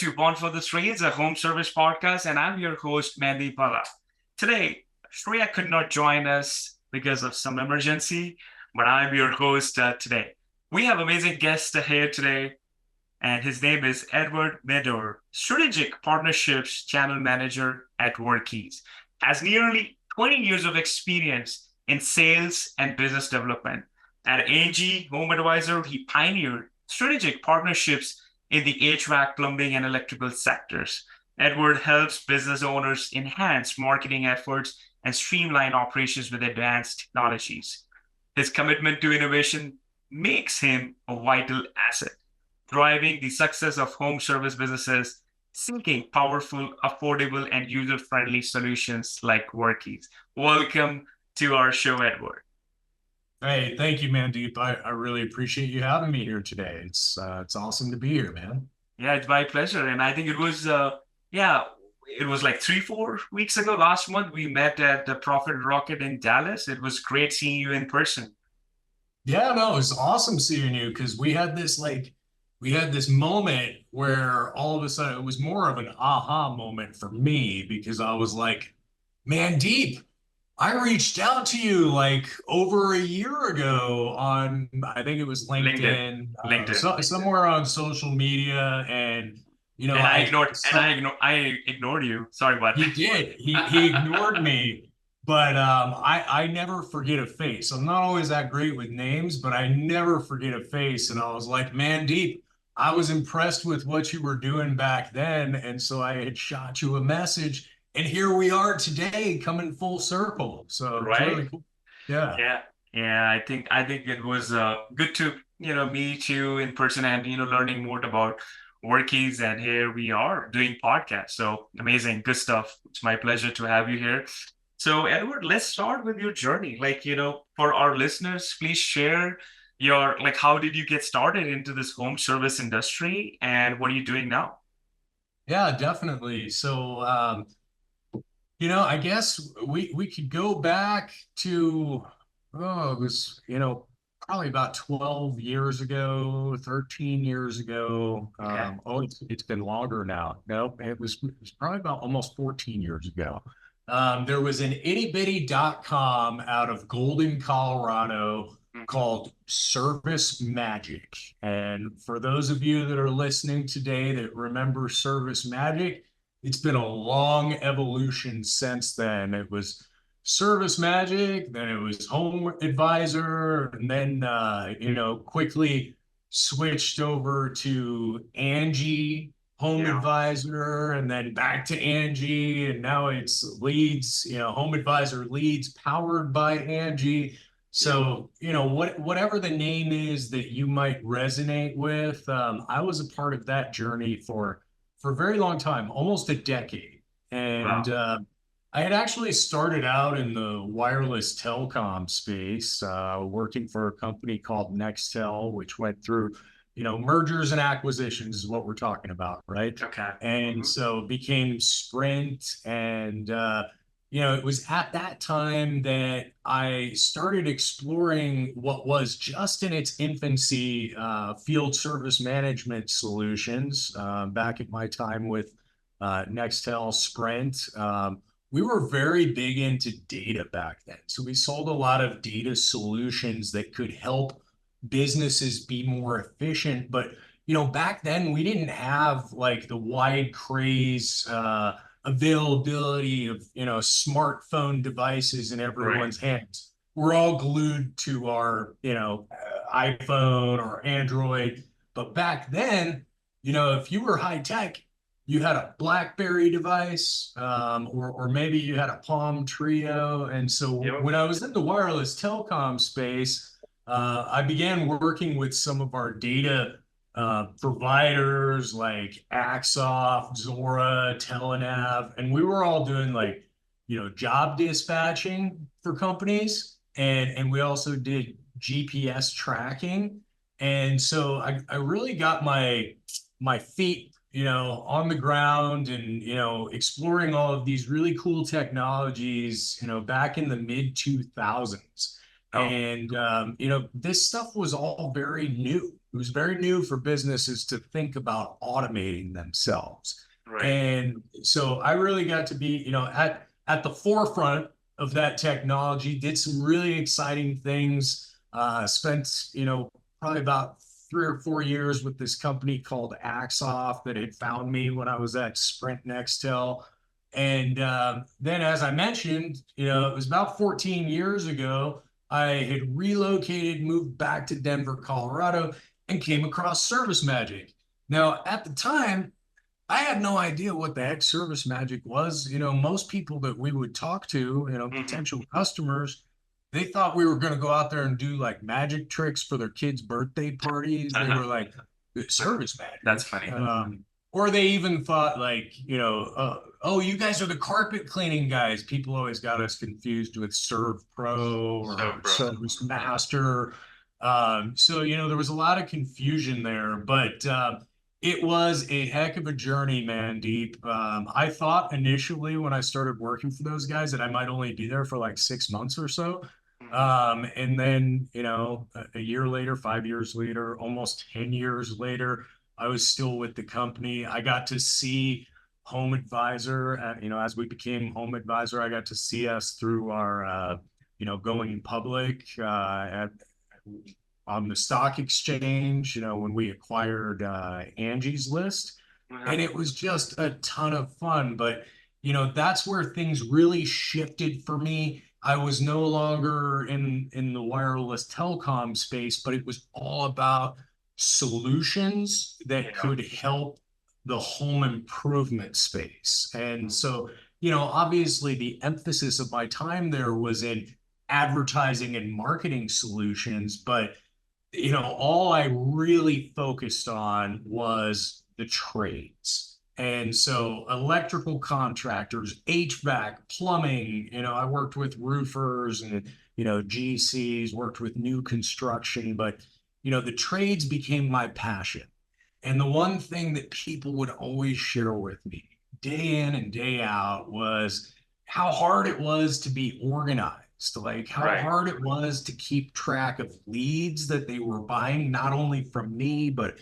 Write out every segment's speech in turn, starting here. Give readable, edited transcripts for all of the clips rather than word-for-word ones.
to Born for the Streets, a home service podcast, and I'm your host, Mandy Pala. Today, Shreya could not join us because of some emergency, but I'm your host today. We have amazing guest here today, and his name is Edward Medor, Strategic Partnerships Channel Manager at Workiz. Has nearly 20 years of experience in sales and business development. At ANGI, HomeAdvisor, he pioneered strategic partnerships in the HVAC, plumbing, and electrical sectors. Edward helps business owners enhance marketing efforts and streamline operations with advanced technologies. His commitment to innovation makes him a vital asset, driving the success of home service businesses seeking powerful, affordable, and user-friendly solutions like Workiz. Welcome to our show, Edward. Hey, thank you, Mandeep. I really appreciate you having me here today. It's awesome to be here, man. Yeah, it's my pleasure. And I think it was like 4 weeks ago, last month, we met at the Profit Rocket in Dallas. It was great seeing you in person. Yeah, no, it was awesome seeing you because we had this moment where all of a sudden it was more of an aha moment for me because I was like, Mandeep, I reached out to you like over a year ago on, I think it was LinkedIn. LinkedIn, LinkedIn. somewhere on social media, and And I ignored you. Sorry about he that. did. He ignored me, but I never forget a face. I'm not always that great with names, but I never forget a face. And I was like, man, Deep, I was impressed with what you were doing back then, and so I had shot you a message, and here we are today, coming full circle. So it's Right? really cool. Yeah. Yeah. Yeah, I think it was good to, meet you in person and, learning more about Workies, and here we are doing podcasts. So amazing, good stuff. It's my pleasure to have you here. So Edward, let's start with your journey. Like, for our listeners, please share your like how did you get started into this home service industry and what are you doing now? Yeah, definitely. So I guess we could go back to, it was, probably about 12 years ago, 13 years ago. Okay. It's been longer now. No, it was probably about almost 14 years ago. There was an itty-bitty.com out of Golden, Colorado Mhm. called Service Magic. And for those of you that are listening today that remember Service Magic, it's been a long evolution since then. It was Service Magic, then it was HomeAdvisor, and then quickly switched over to ANGI Yeah. HomeAdvisor, and then back to ANGI, and now it's Leads, HomeAdvisor Leads powered by ANGI. Yeah. So, whatever the name is that you might resonate with, I was a part of that journey for a very long time, almost a decade. And Wow. I had actually started out in the wireless telecom space, working for a company called Nextel, which went through, mergers and acquisitions is what we're talking about, right? Okay. And Hmm. so became Sprint. And, it was at that time that I started exploring what was just in its infancy field service management solutions back at my time with Nextel Sprint. We were very big into data back then. So we sold a lot of data solutions that could help businesses be more efficient. But, back then we didn't have like the wide craze availability of, smartphone devices in Right. everyone's hands. We're all glued to our, iPhone or Android. But back then, if you were high tech, you had a BlackBerry device, or maybe you had a Palm Trio. And so Yep. when I was in the wireless telecom space, I began working with some of our data providers like Axoff, Zora, Telenav, and we were all doing like, job dispatching for companies, and we also did GPS tracking. And so I really got my feet, on the ground and, exploring all of these really cool technologies, back in the mid 2000s. Oh, And, this stuff was all very new. it was very new for businesses to think about automating themselves. Right. And so I really got to be, at the forefront of that technology, did some really exciting things, spent, probably about 3 or 4 years with this company called Axoff that had found me when I was at Sprint Nextel. And then, as I mentioned, it was about 14 years ago, I had relocated, moved back to Denver, Colorado, and came across Service Magic. Now, at the time, I had no idea what the heck Service Magic was. Most people that we would talk to, potential customers, they thought we were going to go out there and do like magic tricks for their kids' birthday parties. They were like, Service Magic. That's funny. Or they even thought like, oh, you guys are the carpet cleaning guys. People always got us confused with Serve Pro or Service Master. So, there was a lot of confusion there, but it was a heck of a journey, man, Deep. I thought initially when I started working for those guys that I might only be there for like 6 months or so. And then, a year later, 5 years later, almost 10 years later, I was still with the company. I got to see HomeAdvisor, as we became HomeAdvisor, I got to see us through our, going public on the stock exchange, when we acquired ANGI's list. And it was just a ton of fun. But, that's where things really shifted for me. I was no longer in the wireless telecom space, but it was all about solutions that could help the home improvement space. And so, obviously the emphasis of my time there was in advertising and marketing solutions, but all I really focused on was the trades. And so electrical contractors, HVAC, plumbing, I worked with roofers and, GCs, worked with new construction, but, the trades became my passion. And the one thing that people would always share with me day in and day out was how hard it was to be organized. Like how hard it was to keep track of leads that they were buying, not only from me, but,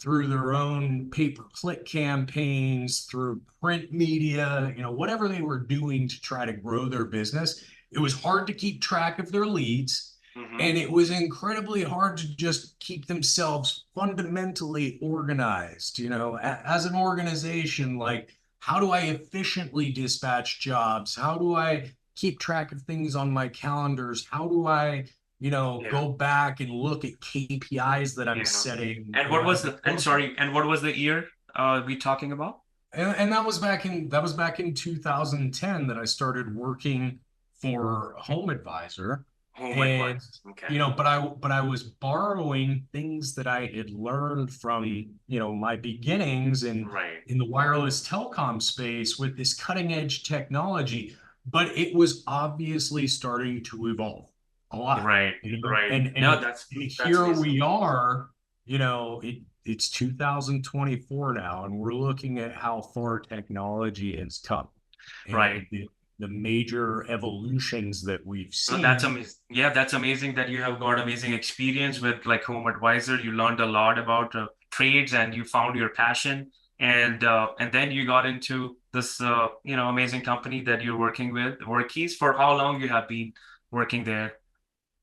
through their own pay-per-click campaigns, through print media, whatever they were doing to try to grow their business. It was hard to keep track of their leads. And it was incredibly hard to just keep themselves fundamentally organized, as an organization. Like, how do I efficiently dispatch jobs? How do I keep track of things on my calendars? How do I, go back and look at KPIs that I'm setting? And what was the year we talking about? And that was back in 2010 that I started working for HomeAdvisor. And, but I was borrowing things that I had learned from, my beginnings in the wireless telecom space with this cutting edge technology, but it was obviously starting to evolve a lot. And no, that's here amazing. we are, it's 2024 now, and we're looking at how far technology has come. And the major evolutions that we've seen. So that's amazing. Yeah, that's amazing that you have got amazing experience with like HomeAdvisor. You learned a lot about trades and you found your passion. And then you got into this amazing company that you're working with, Workiz. For how long you have been working there?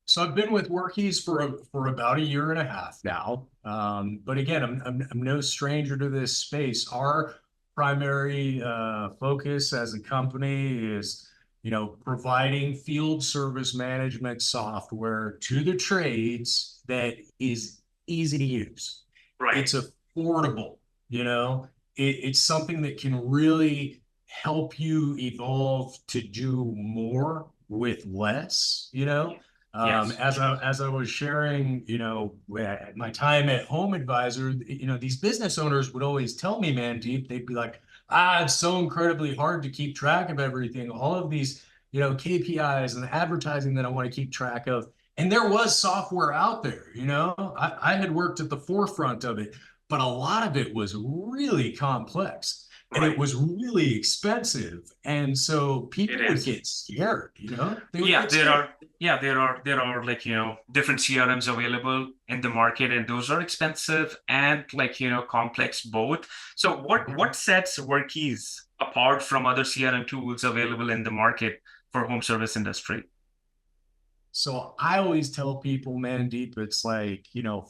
So I've been with Workiz for about 1.5 years now. But again, I'm no stranger to this space. Our primary focus as a company is, providing field service management software to the trades that is easy to use. It's affordable. It's something that can really help you evolve to do more with less. As I was sharing, my time at HomeAdvisor, these business owners would always tell me, man, Deep, they'd be like, it's so incredibly hard to keep track of everything. All of these, KPIs and the advertising that I want to keep track of. And there was software out there, I had worked at the forefront of it, but a lot of it was really complex. and it Right. was really expensive. And so It people would is. get scared, they would Yeah, get scared. there are like, different CRMs available in the market, and those are expensive and like, complex both. So what sets Workiz apart from other CRM tools available in the market for home service industry? So I always tell people, Mandeep, it's like,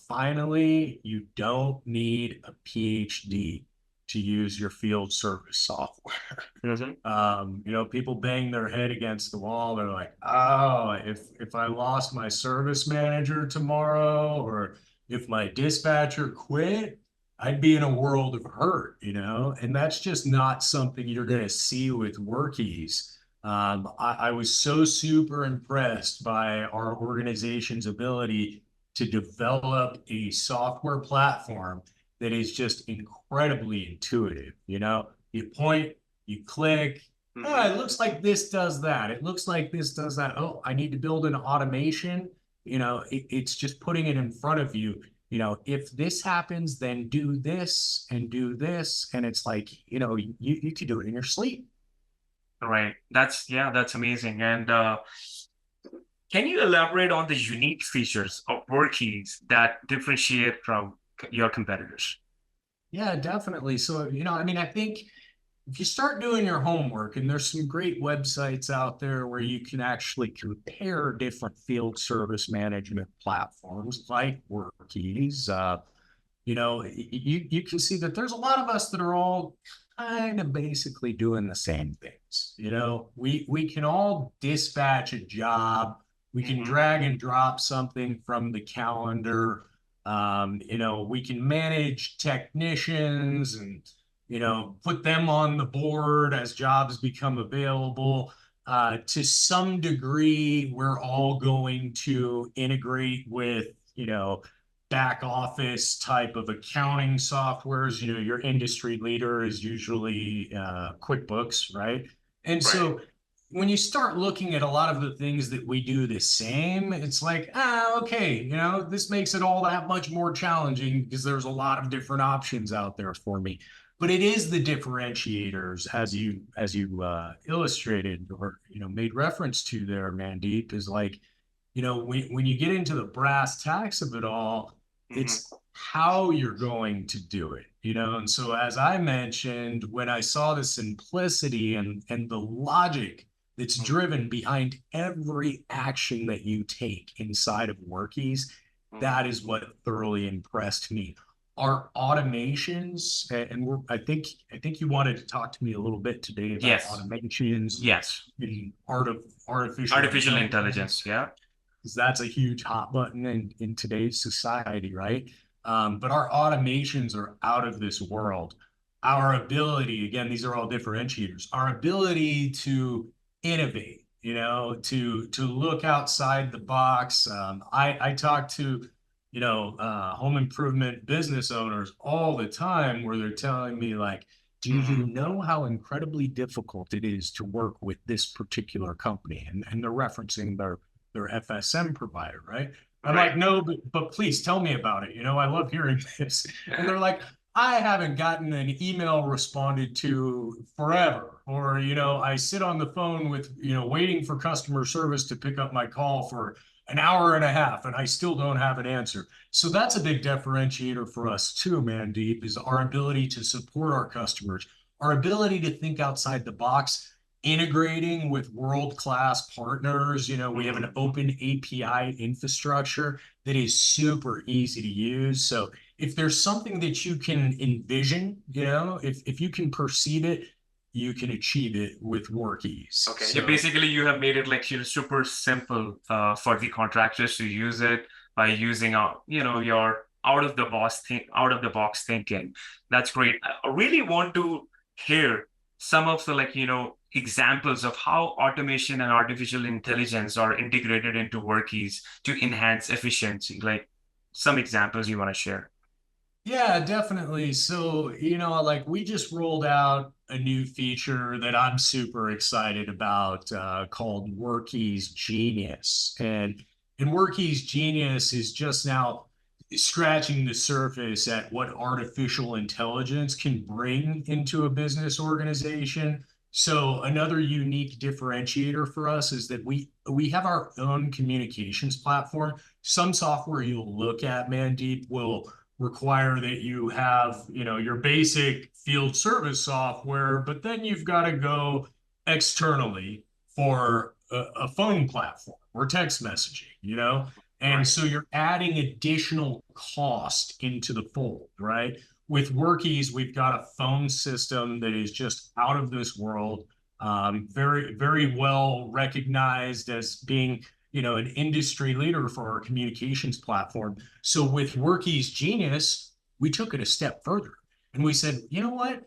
finally, you don't need a PhD to use your field service software. Mhm. People bang their head against the wall. They're like, oh, if I lost my service manager tomorrow, or if my dispatcher quit, I'd be in a world of hurt. And that's just not something you're going to see with Workies. I was so super impressed by our organization's ability to develop a software platform that is just incredibly intuitive. You point, you click. Oh, Mhm. it looks like this does that. It looks like this does that. Oh, I need to build an automation. It's just putting it in front of you. If this happens, then do this and do this. And it's like, you could do it in your sleep. Right. That's amazing. And can you elaborate on the unique features of Workiz that differentiate from your competitors? Yeah, definitely. So, I think if you start doing your homework, and there's some great websites out there where you can actually compare different field service management platforms like Workiz, you can see that there's a lot of us that are all kind of basically doing the same things. We can all dispatch a job. We can Mhm. drag and drop something from the calendar. We can manage technicians and put them on the board as jobs become available. To some degree, we're all going to integrate with, back office type of accounting softwares. Your industry leader is usually QuickBooks, right? And Right. so when you start looking at a lot of the things that we do the same, it's like, okay, this makes it all that much more challenging because there's a lot of different options out there for me. But it is the differentiators, as you illustrated, or made reference to there, Mandeep, is like, when you get into the brass tacks of it all, Mhm. it's how you're going to do it. And so, as I mentioned, when I saw the simplicity and the logic that's Mhm. driven behind every action that you take inside of Workies, Mhm. that is what thoroughly impressed me. Our automations, and I think you wanted to talk to me a little bit today about Yes. automations Yes. and artificial Artificial intelligence, intelligence. Yeah. because that's a huge hot button in today's society, right? But our automations are out of this world. Our ability, again, these are all differentiators. Our ability to innovate, to look outside the box. I talk to, home improvement business owners all the time where they're telling me like, do you Mhm. know how incredibly difficult it is to work with this particular company? And they're referencing their FSM provider, right? I'm Right. like, no, but please tell me about it. I love hearing this. And they're like, I haven't gotten an email responded to forever. Or, I sit on the phone with, waiting for customer service to pick up my call for an hour and a half, and I still don't have an answer. So that's a big differentiator for us too, Mandeep, is our ability to support our customers, our ability to think outside the box, integrating with world-class partners. We have Mhm. an open API infrastructure that is super easy to use. So if there's something that you can envision, if you can perceive it, you can achieve it with Workies. Okay. Yeah, So basically you have made it like, super simple for the contractors to use it by using your out of the box thinking. That's great. I really want to hear some of the like, examples of how automation and artificial intelligence are integrated into Workies to enhance efficiency. Like some examples you want to share. yeah, definitely. So, like we just rolled out a new feature that I'm super excited about called Workies Genius. And Workies Genius is just now scratching the surface at what artificial intelligence can bring into a business organization. So another unique differentiator for us is that we have our own communications platform. Some software you'll look at, Mandeep, will require that you have, your basic field service software, but then you've got to go externally for a phone platform or text messaging. And Right. so you're adding additional cost into the fold, right? With Workiz, we've got a phone system that is just out of this world, very, very well recognized as being, an industry leader for our communications platform. So with Workiz Genius, we took it a step further and we said, you know what?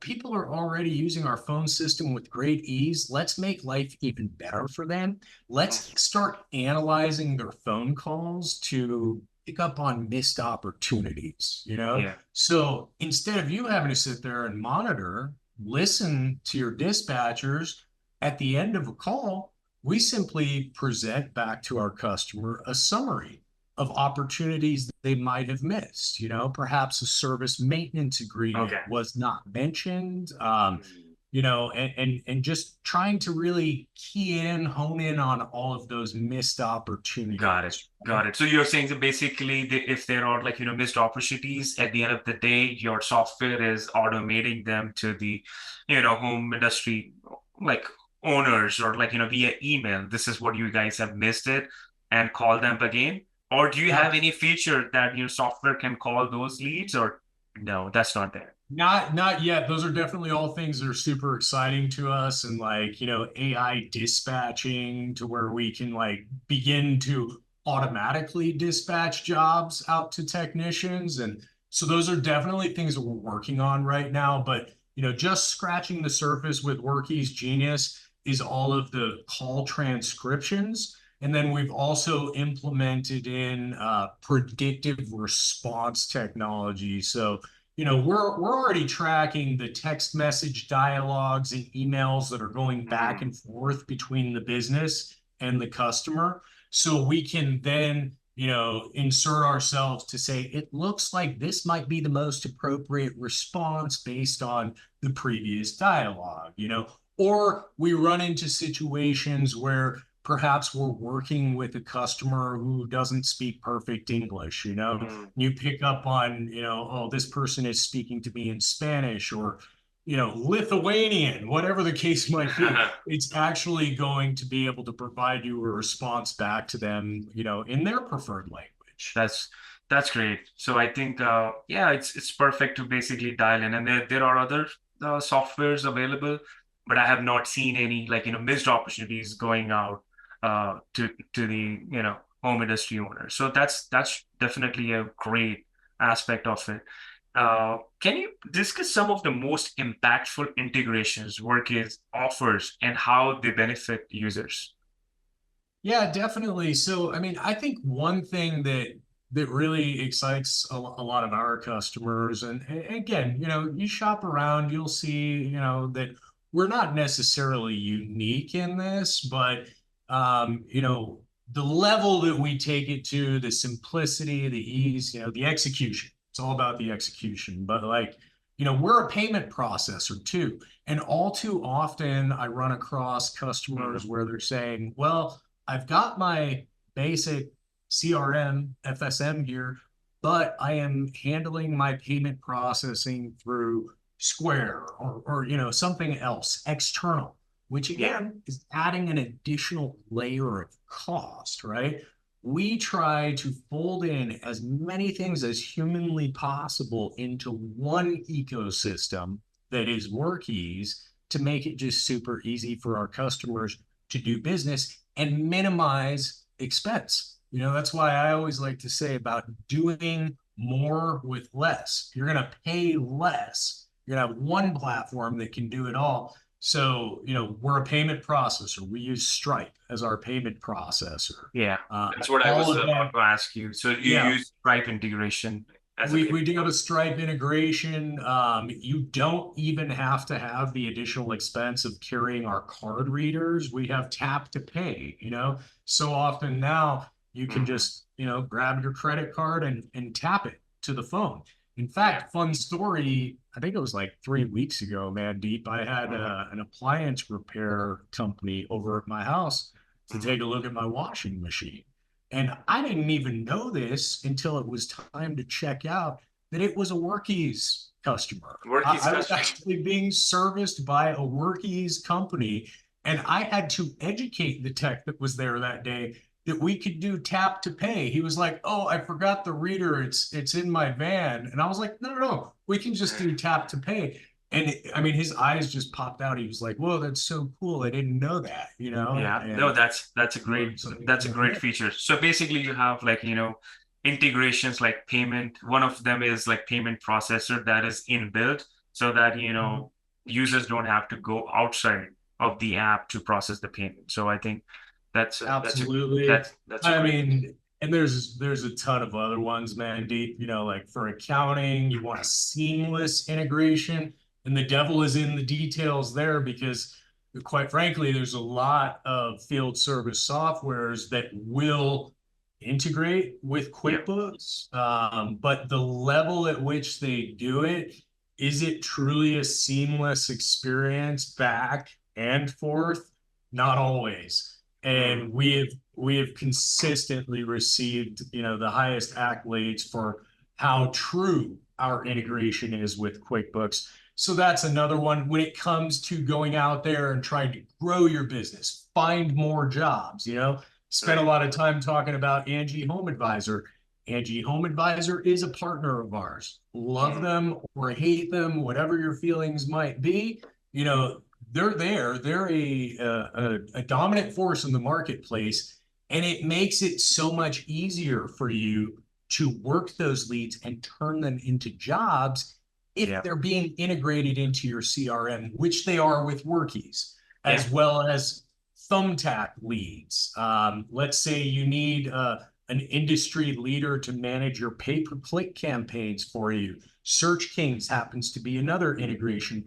People are already using our phone system with great ease. Let's make life even better for them. Let's start analyzing their phone calls to pick up on missed opportunities. Yeah. So instead of you having to sit there and monitor, listen to your dispatchers at the end of a call, we simply present back to our customer a summary of opportunities that they might have missed. Perhaps a service maintenance agreement Okay. was not mentioned. And just trying to really hone in on all of those missed opportunities. Got it. Got it. So you're saying that basically, if there are like, missed opportunities, at the end of the day, your software is automating them to the, home industry, like owners or like, via email. This is what you guys have missed it and call them again. Or do you have any feature that your software can call those leads or no, that's not there? Not yet. Those are definitely all things that are super exciting to us, and like, AI dispatching to where we can like begin to automatically dispatch jobs out to technicians. And so those are definitely things that we're working on right now. But just scratching the surface with Workiz Genius is all of the call transcriptions. And then we've also implemented in predictive response technology. So we're already tracking the text message dialogues and emails that are going back and forth between the business and the customer. So we can then, insert ourselves to say, it looks like this might be the most appropriate response based on the previous dialogue. Or we run into situations where perhaps we're working with a customer who doesn't speak perfect English. You pick up on, oh, this person is speaking to me in Spanish or, Lithuanian, whatever the case might be. It's actually going to be able to provide you a response back to them, in their preferred language. That's great. So I think yeah, it's perfect to basically dial in, and there are other softwares available, but I have not seen any like missed opportunities going out to the home industry owner. So that's definitely a great aspect of it. Can you discuss some of the most impactful integrations Workiz offers and how they benefit users? Yeah, definitely. So, I mean, I think one thing that really excites a lot of our customers, and again, you shop around, you'll see, that we're not necessarily unique in this, but the level that we take it to, the simplicity, the ease, the execution. It's all about the execution. But like, we're a payment processor too. And all too often I run across customers where they're saying, well, I've got my basic CRM, FSM here, but I am handling my payment processing through Square or something else external, which again is adding an additional layer of cost, right? We try to fold in as many things as humanly possible into one ecosystem that is Workiz to make it just super easy for our customers to do business and minimize expense. That's why I always like to say about doing more with less. You're going to pay less. You're going to have one platform that can do it all. So, we're a payment processor. We use Stripe as our payment processor. Yeah, that's what I was about to ask you. So you use Stripe integration as we do have a Stripe integration. You don't even have to have the additional expense of carrying our card readers. We have tap to pay. So often now You can just, grab your credit card and tap it to the phone. In fact, fun story, I think it was like 3 weeks ago, man, Deep. I had an appliance repair company over at my house to take a look at my washing machine. And I didn't even know this until it was time to check out that it was a Workiz customer. Workiz I was customer. actually being serviced by a Workiz company, and I had to educate the tech that was there that day that we could do tap to pay. He was like, "Oh, I forgot the reader. It's in my van." And I was like, "No, no, no. We can just do tap to pay." And I mean, his eyes just popped out. He was like, "Whoa, that's so cool. I didn't know that," Yeah, And no, that's a great feature. So basically you have like, integrations like payment. One of them is like payment processor that is inbuilt so that, users don't have to go outside of the app to process the payment. So I think Absolutely. that's a I great. mean, and there's a ton of other ones, man, Deep. Like for accounting, you want a seamless integration, and the devil is in the details there because quite frankly, there's a lot of field service softwares that will integrate with Yeah, QuickBooks, but the level at which they do it, is it truly a seamless experience back and forth? Not always. mm, And we have consistently received, the highest accolades for how true our integration is with QuickBooks. So that's another one when it comes to going out there and trying to grow your business, find more jobs, spent a right. lot of time talking about ANGI HomeAdvisor. ANGI HomeAdvisor is a partner of ours. Love Mm, them or hate them, whatever your feelings might be. You know, they're there. They're a dominant force in the marketplace, and it makes it so much easier for you to work those leads and turn them into jobs if yeah, they're being integrated into your CRM, which they are with Workiz, yeah, as well as thumbtack leads. Let's say you need an industry leader to manage your pay-per-click campaigns for you. Search Kings happens to be another integration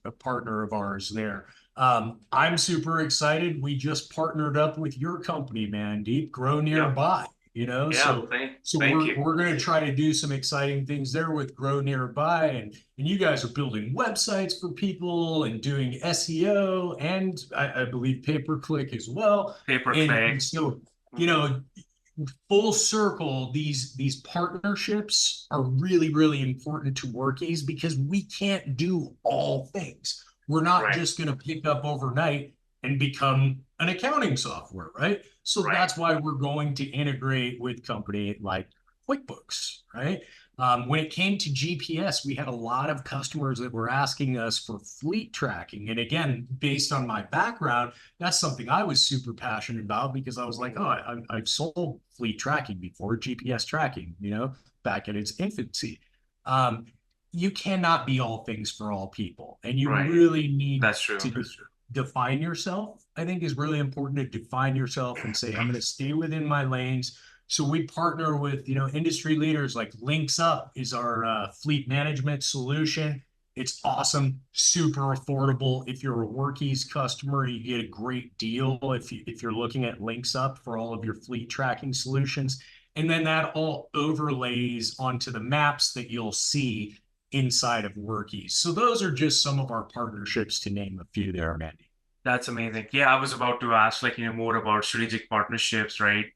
a partner of ours there. I'm super excited. We just partnered up with your company, man, Deep Grow yeah, Nearby. yeah. So Thank we're you. we're going to try to do some exciting things there with Grow Nearby, and you guys are building websites for people and doing SEO and I believe pay per click as well. Pay per And click. so you Mhm. know full circle, these partnerships are really, really important to Workies because we can't do all things. We're not Right, just going to pick up overnight and become an accounting software, right? So right. that's why we're going to integrate with company like QuickBooks, right? When it came to GPS, we had a lot of customers that were asking us for fleet tracking. And again, based on my background, that's something I was super passionate about because I was like, oh, I've sold fleet tracking before, GPS tracking, back in its infancy. Um, you cannot be all things for all people, and you Right. really need That's true. to define yourself. I think is really important to define yourself and say, I'm going to stay within my lanes. So we partner with, industry leaders like Links Up is our fleet management solution. It's awesome, super affordable. If you're a Workies customer, you get a great deal if you're looking at Links Up for all of your fleet tracking solutions. And then that all overlays onto the maps that you'll see inside of Workies. So those are just some of our partnerships to name a few there, Mandy. That's amazing. Yeah, I was about to ask like, more about strategic partnerships, right?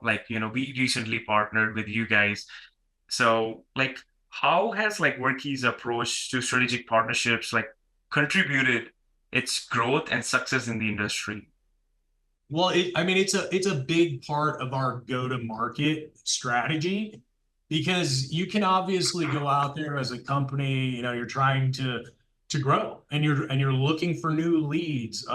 Like, we recently partnered with you guys. So like how has like Worki's approach to strategic partnerships like contributed its growth and success in the industry? Well, I mean, it's a big part of our go-to-market strategy because you can obviously go out there as a company, you're trying to grow and you're looking for new leads,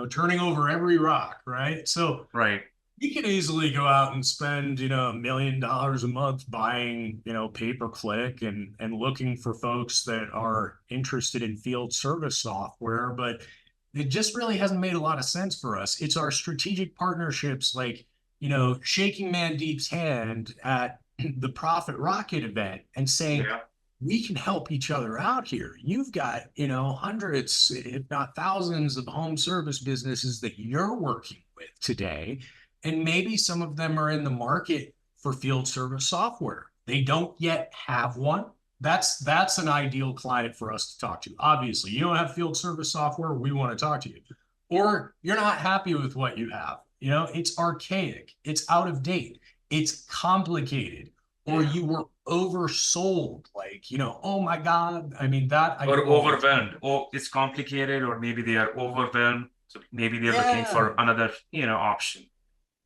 turning over every rock, right? So Right. you can easily go out and spend, $1 million a month buying, pay-per-click and looking for folks that are interested in field service software, but it just really hasn't made a lot of sense for us. It's our strategic partnerships, like, shaking Mandeep's hand at the Profit Rocket event and saying, Yeah. we can help each other out here. You've got, hundreds, if not thousands of home service businesses that you're working with today. and maybe some of them are in the market for field service software. They don't yet have one. That's an ideal client for us to talk to. Obviously, you don't have field service software, we want to talk to you. Or you're not happy with what you have. It's archaic, it's out of date, it's complicated, or you were oversold. Like, oh my God. I mean, that I Or do all the time. overwhelmed. Oh, it's complicated, or maybe they are overwhelmed. So maybe they're looking for Yeah. another, option.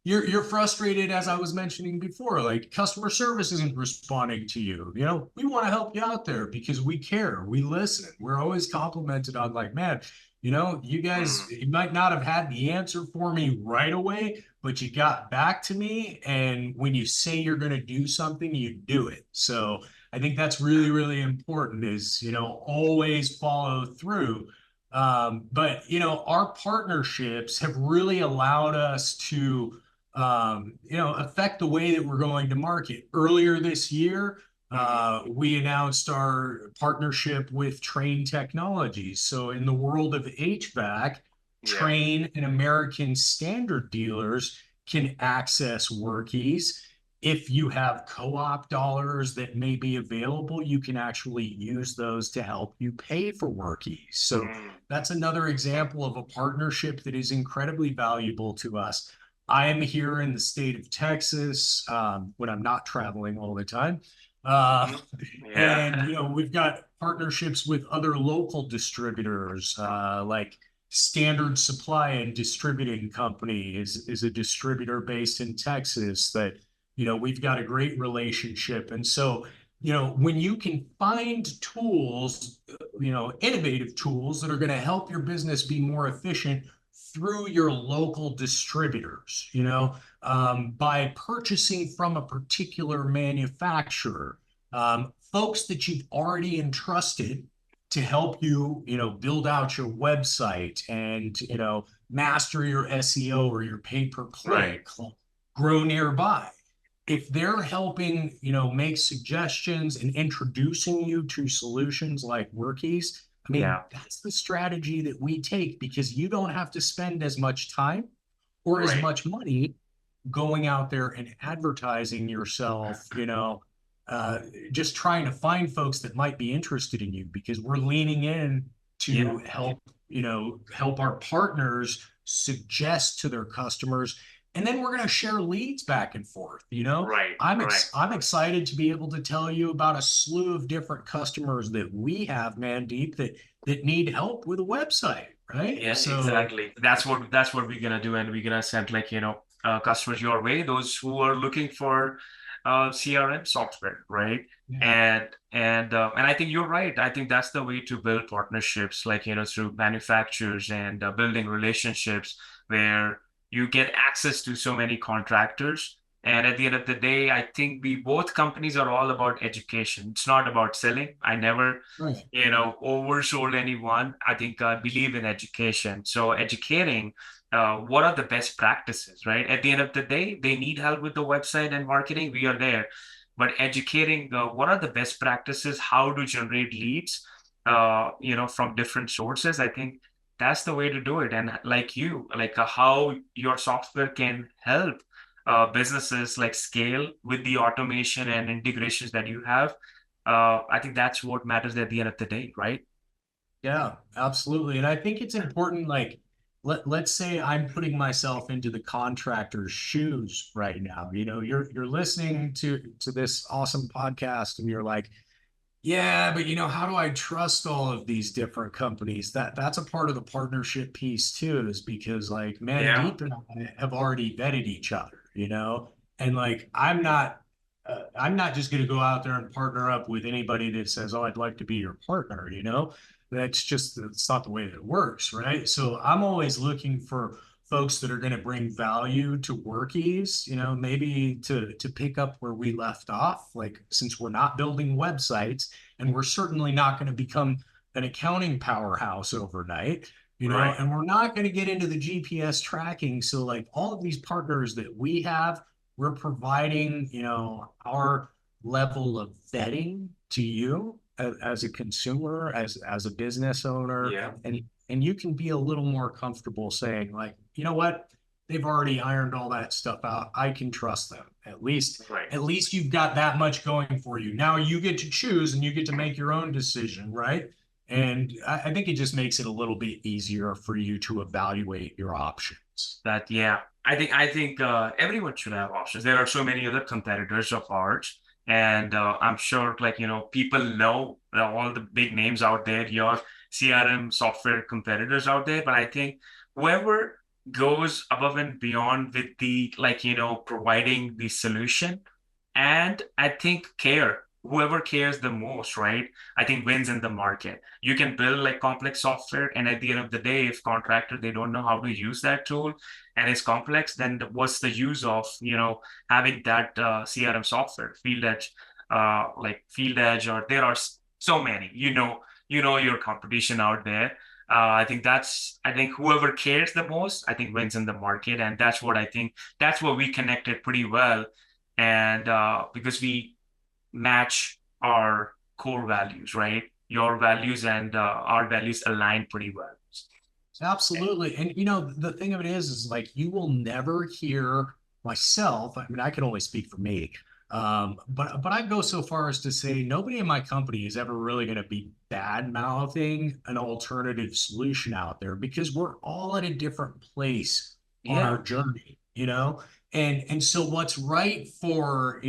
You're frustrated, as I was mentioning before, like customer service isn't responding to you. We want to help you out there because we care, we listen. We're always complimented on like, man, you guys, Mm. you might not have had the answer for me right away, but you got back to me. And when you say you're going to do something, you do it. So I think that's really, really important is, always follow through. But, our partnerships have really allowed us to affect the way that we're going to market. Earlier this year, we announced our partnership with Train Technologies. So in the world of HVAC, Yeah. Train and American Standard dealers can access Workiz. If you have co-op dollars that may be available, you can actually use those to help you pay for Workiz. So Mm. that's another example of a partnership that is incredibly valuable to us. I am here in the state of Texas when I'm not traveling all the time. Yeah. And we've got partnerships with other local distributors, like Standard Supply and Distributing Company is a distributor based in Texas that, we've got a great relationship. And so, when you can find tools, innovative tools that are going to help your business be more efficient through your local distributors, by purchasing from a particular manufacturer, folks that you've already entrusted to help you, build out your website and, master your SEO or your pay-per-click, grow nearby. If they're helping, make suggestions and introducing you to solutions like Workiz, I mean, Yeah. that's the strategy that we take because you don't have to spend as much time or as much money going out there and advertising yourself, just trying to find folks that might be interested in you because we're leaning in to help our partners suggest to their customers. And then we're going to share leads back and forth. I'm excited to be able to tell you about a slew of different customers that we have, Mandeep, that need help with a website, right? Yeah, So exactly. That's what we're gonna do, and we're gonna send customers your way, those who are looking for CRM software, right? yeah. And I think you're right. I think that's the way to build partnerships, through manufacturers and building relationships where you get access to so many contractors. And at the end of the day, I think both companies are all about education. It's not about selling. I never Right. oversold anyone. I think I believe in education. So educating, what are the best practices, right? At the end of the day, they need help with the website and marketing. We are there. But educating, what are the best practices, how to generate leads, from different sources. I think that's the way to do it. And how your software can help businesses scale with the automation and integrations that you have. I think that's what matters at the end of the day, right? Yeah, absolutely. And I think it's important, like, let's say I'm putting myself into the contractor's shoes right now. You're listening to this awesome podcast and you're like, yeah, but how do I trust all of these different companies? That's a part of the partnership piece too, is because like Yeah. Mandeep and I have already vetted each other, and like I'm not just going to go out there and partner up with anybody that says, "Oh, I'd like to be your partner." That's not the way that it works, right? So I'm always looking for folks that are going to bring value to Workiz, maybe to pick up where we left off. Like, since we're not building websites and we're certainly not going to become an accounting powerhouse overnight, Right. and we're not going to get into the GPS tracking. So like all of these partners that we have, we're providing, our level of vetting to you as a consumer, as a business owner, Yeah. and you can be a little more comfortable saying like, you know what? they've already ironed all that stuff out. I can trust them. Right. At least you've got that much going for you. Now you get to choose and you get to make your own decision, right? And I think it just makes it a little bit easier for you to evaluate your options. That yeah, I think everyone should have options. There are so many other competitors of ours, and I'm sure like people know all the big names out there, your CRM software competitors out there. But I think whoever goes above and beyond with the like providing the solution, and I think care. Whoever cares the most, right? I think wins in the market. You can build like complex software, and at the end of the day, if contractor they don't know how to use that tool and it's complex, then what's the use of having that CRM software, Field Edge, like Field Edge, or there are so many. Your competition out there. I think whoever cares the most, I think wins in the market, and that's what I think. That's what we connected pretty well, and because we match our core values, right? Your values and our values align pretty well. Absolutely. And the thing of it is like you will never hear myself. I mean, I can only speak for me. But I go so far as to say nobody in my company is ever really going to be bad mouthing an alternative solution out there because we're all at a different place on our Yeah, journey. And so what's right for,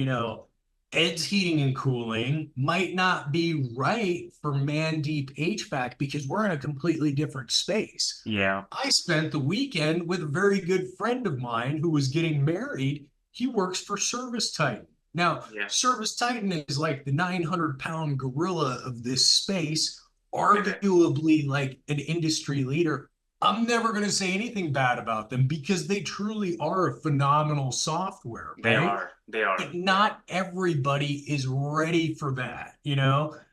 Ed's heating and cooling might not be right for Mandeep HVAC because we're in a completely different space. yeah, I spent the weekend with a very good friend of mine who was getting married. He works for Service Titan. Now, yeah. Service Titan is like the 900-pound gorilla of this space, Okay. arguably like an industry leader. I'm never going to say anything bad about them because they truly are a phenomenal software, They right? are. They are. But not everybody is ready for that.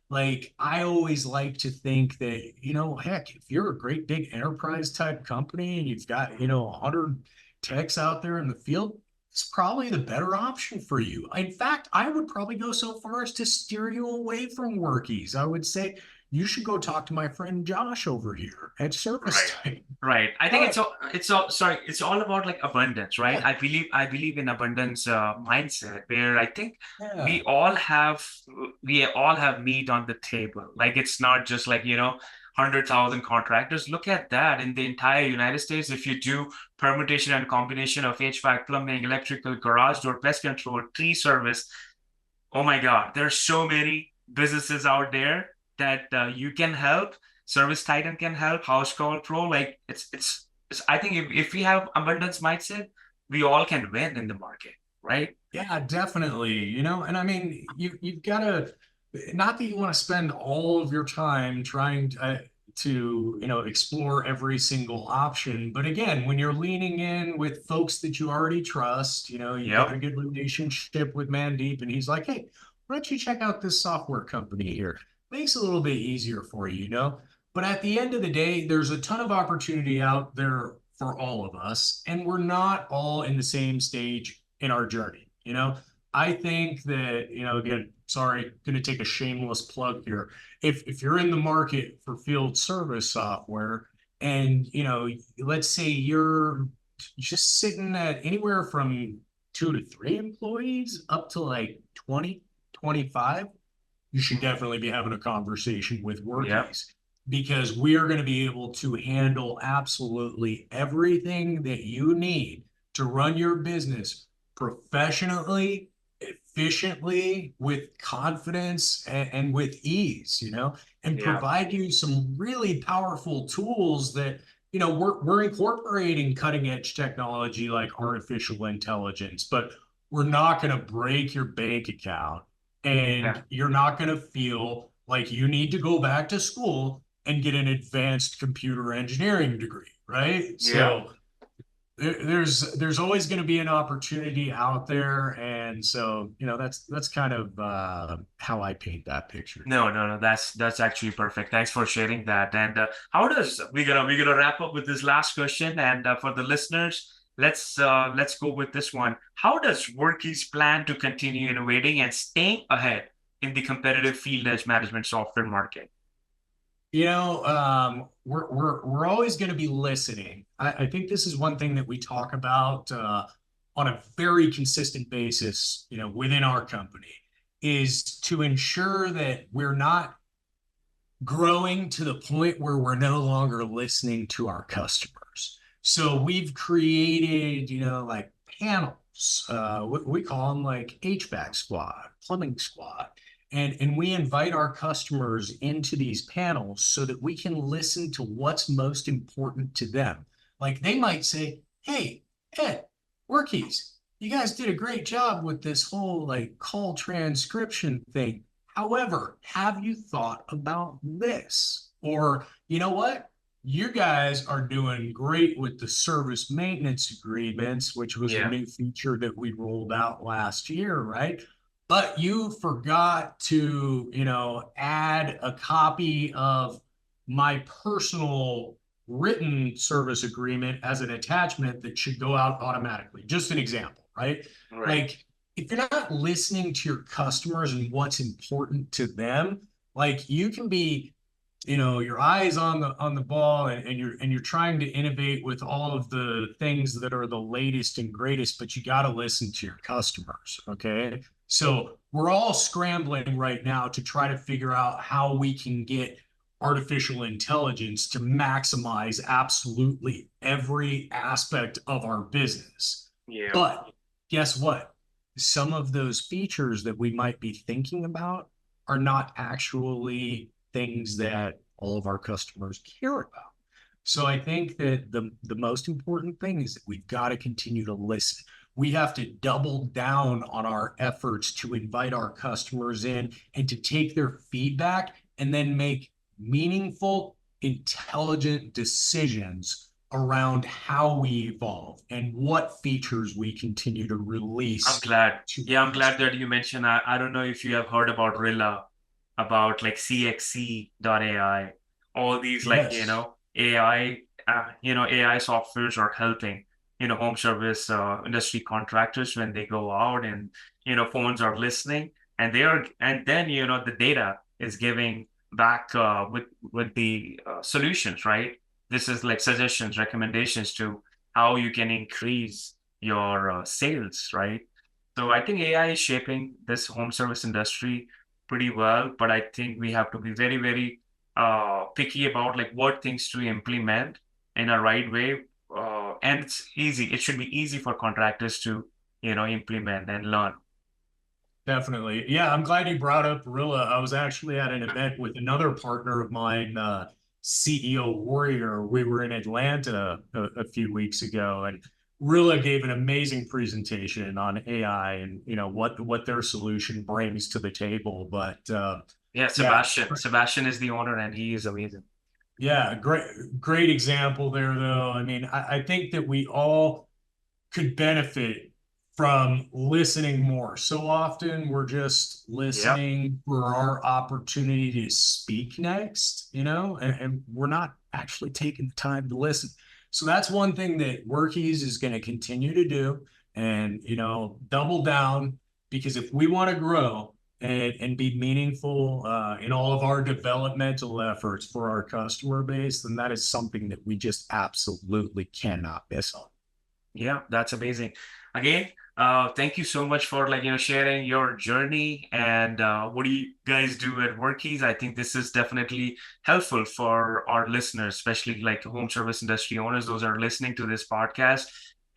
Like I always like to think that, heck, if you're a great big enterprise type company and you've got, 100 techs out there in the field, it's probably the better option for you. In fact, I would probably go so far as to steer you away from Workies. I would say you should go talk to my friend Josh over here at Service Right. Type. Right. I think But it's all sorry, it's all about like abundance, right? yeah, I believe in abundance mindset where I think yeah, we all have we all have meat on the table. Like it's not just like, 100,000 contractors. Look at that in the entire United States. If you do permutation and combination of HVAC, plumbing, electrical, garage door, pest control, tree service, oh my God, there's so many businesses out there that you can help. Service Titan can help. House Call Pro, like it's I think if we have abundance mindset, we all can win in the market, right? yeah, definitely. And I mean, you've got to, not that you want to spend all of your time trying to explore every single option, but again, when you're leaning in with folks that you already trust, you've got a Yep. good relationship with Mandeep, and he's like, hey, why don't you check out this software company here? Makes it a little bit easier for you. But at the end of the day, there's a ton of opportunity out there for all of us, and we're not all in the same stage in our journey. I think that, again, sorry, going to take a shameless plug here. If you're in the market for field service software and, let's say you're just sitting at anywhere from 2 to 3 employees up to like 20, 25, you should definitely be having a conversation with Yep. Workies because we are going to be able to handle absolutely everything that you need to run your business professionally, efficiently, with confidence, and with ease, and Yeah. provide you some really powerful tools that, we're incorporating cutting edge technology like artificial intelligence, but we're not going to break your bank account Yeah. and you're not going to feel like you need to go back to school and get an advanced computer engineering degree, right? Yeah. So there's always going to be an opportunity out there, and so that's kind of how I paint that picture. No, no, no. That's actually perfect. Thanks for sharing that. And how does we're gonna wrap up with this last question? And for the listeners, let's go with this one. How does Workies plan to continue innovating and staying ahead in the competitive field edge management software market? We're always going to be listening. I think this is one thing that we talk about on a very consistent basis, within our company, is to ensure that we're not growing to the point where we're no longer listening to our customers. So we've created, like panels. We call them like HVAC squad, plumbing squad. And we invite our customers into these panels so that we can listen to what's most important to them. Like they might say, hey, Ed, Workiz, you guys did a great job with this whole like call transcription thing. However, have you thought about this? Or, you know what? You guys are doing great with the service maintenance agreements, which was a Yeah. new feature that we rolled out last year, right? But you forgot to, add a copy of my personal written service agreement as an attachment that should go out automatically. Just an example, right? Right. Like if you're not listening to your customers and what's important to them, like you can be, your eyes on the ball, and you're trying to innovate with all of the things that are the latest and greatest, but you got to listen to your customers. Okay. So we're all scrambling right now to try to figure out how we can get artificial intelligence to maximize absolutely every aspect of our business. Yeah. But guess what? Some of those features that we might be thinking about are not actually things that all of our customers care about. So I think that the most important thing is that we've got to continue to listen. We have to double down on our efforts to invite our customers in and to take their feedback and then make meaningful, intelligent decisions around how we evolve and what features we continue to I'm release glad. to Yeah, I'm glad customers. that you mentioned. I don't know if you have heard about Rilla, about like CXC.ai. All these like, Yes. AI, AI softwares are helping, home service industry contractors when they go out and, phones are listening and and then, the data is giving back with the solutions, right? This is like suggestions, recommendations to how you can increase your sales, right? So I think AI is shaping this home service industry pretty well, but I think we have to be very, very picky about like what things to implement in a right way. And it's easy. It should be easy for contractors to, implement and learn. Definitely. Yeah, I'm glad you brought up Gorilla. I was actually at an event with another partner of mine, CEO Warrior. We were in Atlanta a few weeks ago, and Rilla gave an amazing presentation on AI and what their solution brings to the table. But Yeah, yeah, Sebastian. Sebastian is the owner and he is amazing. yeah, great example there, though. I mean, I think that we all could benefit from listening more. So often we're just Yep. listening for our opportunity to speak next, and we're not actually taking the time to listen. So that's one thing that Workies is going to continue to do and, double down, because if we want to grow and be meaningful in all of our developmental efforts for our customer base, then that is something that we just absolutely cannot miss on. Yeah, that's amazing. Again, thank you so much for like, sharing your journey and what do you guys do at Workies? I think this is definitely helpful for our listeners, especially like home service industry owners, those are listening to this podcast.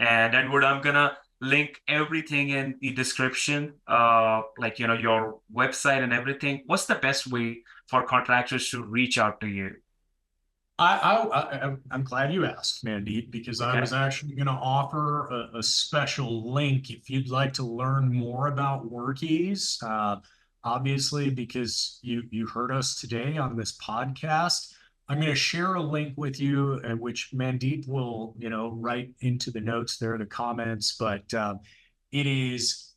And Edward, I'm gonna link everything in the description, like, your website and everything. What's the best way for contractors to reach out to you? I'm glad you asked, Mandeep, because I Okay. was actually going to offer a special link if you'd like to learn more about Workies. Obviously, because you heard us today on this podcast, I'm going to share a link with you, which Mandeep will write into the notes there, the comments. But it is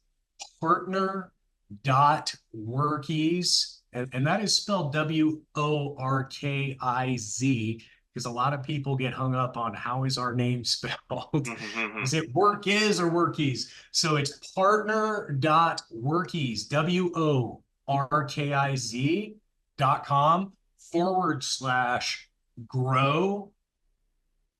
partner.workiz, and that is spelled Workiz, because a lot of people get hung up on how is our name spelled. Is it Workiz or Workiz? So it's partner.workiz, WORKIZ.com /grow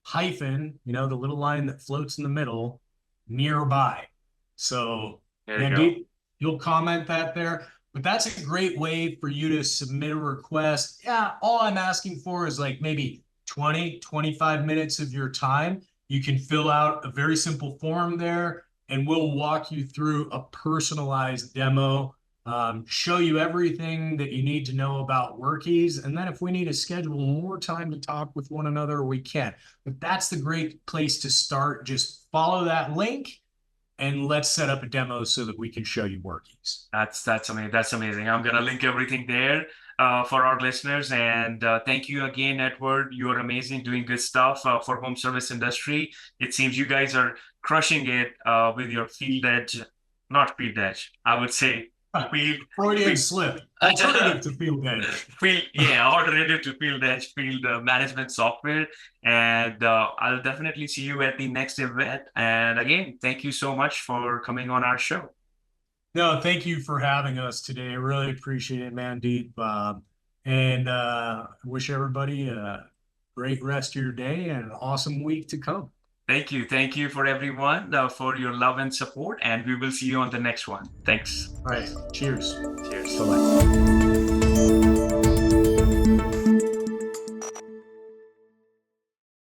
hyphen, the little line that floats in the middle, nearby. So Mandeep, you'll comment that there. But that's a great way for you to submit a request. Yeah, all I'm asking for is like maybe 20, 25 minutes of your time. You can fill out a very simple form there, and we'll walk you through a personalized demo, show you everything that you need to know about Workiz. And then if we need to schedule more time to talk with one another, we can. But that's the great place to start. Just follow that link and let's set up a demo so that we can show you Workiz. That's amazing. That's amazing. I'm gonna link everything there for our listeners. And thank you again, Edward. You're amazing, doing good stuff for home service industry. It seems you guys are crushing it with your field edge, not field edge, I would say. Freudian slip. Alternative to field edge. Alternative to field edge, field management software. And I'll definitely see you at the next event. And again, thank you so much for coming on our show. No, thank you for having us today. I really appreciate it, Mandeep. And wish everybody a great rest of your day and an awesome week to come. Thank you. Thank you for everyone for your love and support. And we will see you on the next one. Thanks. All right. Cheers. Cheers. Bye-bye.